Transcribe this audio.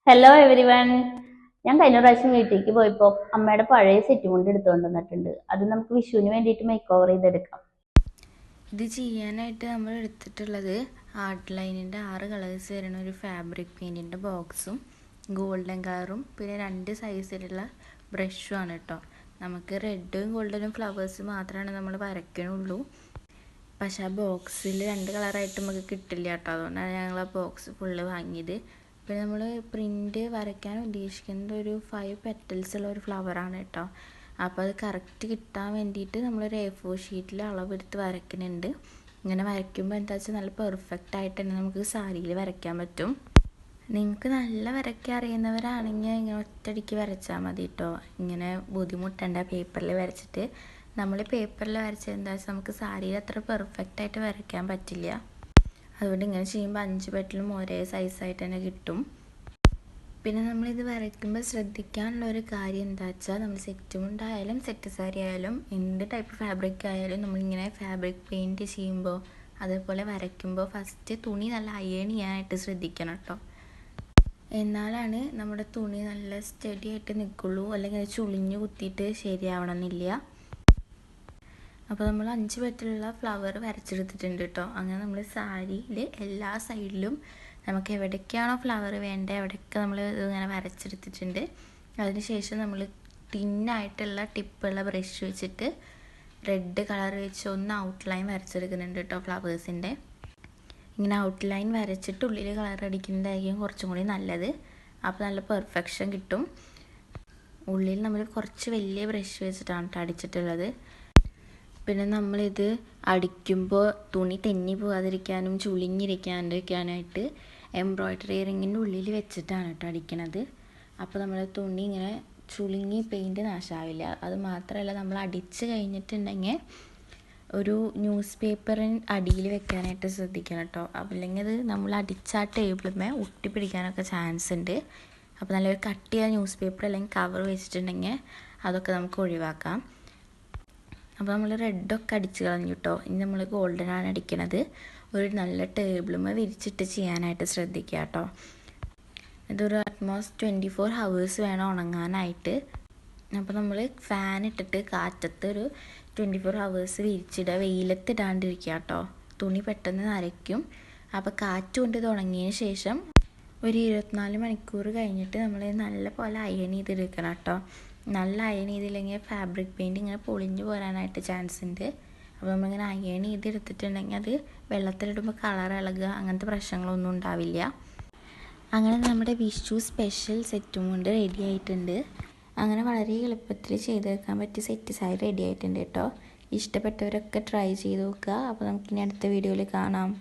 Hello every one. ഞാൻ കഴിഞ്ഞ പ്രാവശ്യം വീട്ടിലേക്ക് പോയപ്പോൾ അമ്മയുടെ പഴയ സെറ്റ് കൊണ്ട് എടുത്തുകൊണ്ട് വന്നിട്ടുണ്ട്. അത് നമുക്ക് വിഷുവിന് വേണ്ടിയിട്ട് മേക്ക് ഓവർ ചെയ്തെടുക്കാം. ഇത് ചെയ്യാനായിട്ട് നമ്മൾ എടുത്തിട്ടുള്ളത് ആർട്ട് ലൈനിൻ്റെ 6 കളേഴ്സ് വരുന്ന ഒരു ഫാബ്രിക് പെയിൻറ്റിൻ്റെ ബോക്സും ഗോൾഡൻ കളറും പിന്നെ 2 സൈസിലുള്ള ബ്രഷും ആണ് കേട്ടോ. നമുക്ക് റെഡും ഗോൾഡനും ഫ്ലവേഴ്സ് മാത്രമാണ് നമ്മൾ വരയ്ക്കണുള്ളൂ. പക്ഷേ ആ ബോക്സിൽ 2 കളറായിട്ട് നമുക്ക് കിട്ടില്ല കേട്ടോ. അതുകൊണ്ടാണ് ഞങ്ങൾ ആ ബോക്സ് ഫുള്ള് വാങ്ങിയത്. പിന്നെ നമ്മൾ പ്രിൻ്റ് വരയ്ക്കാൻ ഉദ്ദേശിക്കുന്നത് ഒരു 5 പെറ്റൽസ് ഉള്ള ഒരു ഫ്ലവറാണ് കേട്ടോ. അപ്പോൾ അത് കറക്റ്റ് കിട്ടാൻ വേണ്ടിയിട്ട് നമ്മളൊരു A4 ഷീറ്റിൽ അളവെടുത്ത് വരയ്ക്കുന്നുണ്ട്. ഇങ്ങനെ വരയ്ക്കുമ്പോൾ എന്താ വെച്ചാൽ നല്ല പെർഫെക്റ്റ് ആയിട്ട് തന്നെ നമുക്ക് സാരിയിൽ വരയ്ക്കാൻ പറ്റും. നിങ്ങൾക്ക് നല്ല വരയ്ക്കാൻ അറിയുന്നവരാണെങ്കിൽ ഇങ്ങനെ ഒറ്റയടിക്ക് വരച്ചാൽ മതി കേട്ടോ. ഇങ്ങനെ ബുദ്ധിമുട്ടേണ്ട പേപ്പറിൽ വരച്ചിട്ട്. നമ്മൾ പേപ്പറിൽ വരച്ചത് എന്താ വെച്ചാൽ നമുക്ക് സാരിയിൽ അത്ര പെർഫെക്റ്റായിട്ട് വരയ്ക്കാൻ പറ്റില്ല. അതുകൊണ്ട് ഇങ്ങനെ ചെയ്യുമ്പോൾ 5 പെറ്റലും ഒരേ സൈസായിട്ട് തന്നെ കിട്ടും. പിന്നെ നമ്മളിത് വരയ്ക്കുമ്പോൾ ശ്രദ്ധിക്കാനുള്ള ഒരു കാര്യം എന്താ വെച്ചാൽ നമ്മൾ സെറ്റ് മുണ്ടായാലും സെറ്റ് സാരി ആയാലും എന്ത് ടൈപ്പ് ഫാബ്രിക് ആയാലും നമ്മളിങ്ങനെ ഫാബ്രിക് പെയിൻറ്റ് ചെയ്യുമ്പോൾ അതേപോലെ വരയ്ക്കുമ്പോൾ ഫസ്റ്റ് തുണി നല്ല അയൺ ചെയ്യാനായിട്ട് ശ്രദ്ധിക്കണം കേട്ടോ. എന്നാലാണ് നമ്മുടെ തുണി നല്ല സ്റ്റഡി ആയിട്ട് നിൽക്കുള്ളൂ. അല്ലെങ്കിൽ അത് ചുളിഞ്ഞു കുത്തിയിട്ട് ശരിയാവണമെന്നില്ല. അപ്പോൾ നമ്മൾ 5 പെറ്റലുള്ള ഫ്ലവർ വരച്ചെടുത്തിട്ടുണ്ട് കേട്ടോ. അങ്ങനെ നമ്മൾ സാരിയിൽ എല്ലാ സൈഡിലും നമുക്ക് എവിടേക്കാണോ ഫ്ലവർ വേണ്ടത് അവിടെയൊക്കെ നമ്മൾ ഇങ്ങനെ വരച്ചെടുത്തിട്ടുണ്ട്. അതിനുശേഷം നമ്മൾ തിന്നായിട്ടുള്ള ടിപ്പുള്ള ബ്രഷ് വെച്ചിട്ട് റെഡ് കളർ വെച്ച് ഒന്ന് ഔട്ട്ലൈൻ വരച്ചെടുക്കുന്നുണ്ട് കേട്ടോ ഫ്ലവേഴ്സിൻ്റെ. ഇങ്ങനെ ഔട്ട്ലൈൻ വരച്ചിട്ട് ഉള്ളിൽ കളർ അടിക്കുന്നതായിരിക്കും കുറച്ചും കൂടി നല്ലത്. അപ്പോൾ നല്ല പെർഫെക്ഷൻ കിട്ടും. ഉള്ളിൽ നമ്മൾ കുറച്ച് വലിയ ബ്രഷ് വെച്ചിട്ടാണ് കേട്ടോ അടിച്ചിട്ടുള്ളത്. പിന്നെ നമ്മളിത് അടിക്കുമ്പോൾ തുണി തെന്നി പോകാതിരിക്കാനും ചുളിഞ്ഞിരിക്കാണ്ടിരിക്കാനായിട്ട് എംബ്രോയ്ഡറി റിങ്ങിൻ്റെ ഉള്ളിൽ വെച്ചിട്ടാണ് കേട്ടോ അടിക്കണത്. അപ്പോൾ നമ്മൾ തുണി ഇങ്ങനെ ചുളുങ്ങി പെയിൻറ്റ് നാശാവില്ല. അത് മാത്രമല്ല നമ്മൾ അടിച്ച് കഴിഞ്ഞിട്ടുണ്ടെങ്കിൽ ഒരു ന്യൂസ് പേപ്പറിന് അടിയിൽ വെക്കാനായിട്ട് ശ്രദ്ധിക്കണം കേട്ടോ. അല്ലെങ്കിൽ അത് നമ്മൾ അടിച്ച ആ ടേബിളുമേ ഒട്ടിപ്പിടിക്കാനൊക്കെ ചാൻസ് ഉണ്ട്. അപ്പോൾ നല്ലൊരു കട്ടിയ ന്യൂസ് പേപ്പർ അല്ലെങ്കിൽ കവർ വെച്ചിട്ടുണ്ടെങ്കിൽ അതൊക്കെ നമുക്ക് ഒഴിവാക്കാം. അപ്പോൾ നമ്മൾ റെഡൊക്കെ അടിച്ച് കളഞ്ഞു കേട്ടോ. ഇനി നമ്മൾ ഗോൾഡനാണ് അടിക്കണത്. ഒരു നല്ല ടേബിളുമേ വിരിച്ചിട്ട് ചെയ്യാനായിട്ട് ശ്രദ്ധിക്കുക കേട്ടോ. ഇതൊരു അറ്റ്മോസ്റ്റ് 24 hours വേണം ഉണങ്ങാനായിട്ട്. അപ്പോൾ നമ്മൾ ഫാൻ ഇട്ടിട്ട് കാറ്റത്ത് ഒരു 24 hours വിരിച്ചിടുക. വെയിലത്തിടാണ്ടിരിക്കുക കേട്ടോ. തുണി പെട്ടെന്ന് നരയ്ക്കും. അപ്പോൾ കാറ്റ് കൊണ്ട് ഇത് ഉണങ്ങിയതിന് ശേഷം ഒരു 24 മണിക്കൂർ കഴിഞ്ഞിട്ട് നമ്മൾ നല്ല പോലെ അയൺ ചെയ്തെടുക്കണം കേട്ടോ. നല്ല അയൺ ചെയ്തില്ലെങ്കിൽ ഫാബ്രിക് പെയിൻറ്റ് ഇങ്ങനെ പൊളിഞ്ഞു പോരാനായിട്ട് ചാൻസ് ഉണ്ട്. അപ്പോൾ നമ്മളിങ്ങനെ അയൺ ചെയ്തെടുത്തിട്ടുണ്ടെങ്കിൽ അത് വെള്ളത്തിലിടുമ്പോൾ കളർ ഇളകുക അങ്ങനത്തെ പ്രശ്നങ്ങളൊന്നും ഉണ്ടാവില്ല. അങ്ങനെ നമ്മുടെ വിഷു സ്പെഷ്യൽ സെറ്റും കൊണ്ട് റെഡി ആയിട്ടുണ്ട്. അങ്ങനെ വളരെ എളുപ്പത്തിൽ ചെയ്തെടുക്കാൻ പറ്റിയ സെറ്റ് സാരി റെഡി ആയിട്ടുണ്ട് കേട്ടോ. ഇഷ്ടപ്പെട്ടവരൊക്കെ ട്രൈ ചെയ്ത് നോക്കുക. അപ്പോൾ നമുക്കിനി അടുത്ത വീഡിയോയിൽ കാണാം.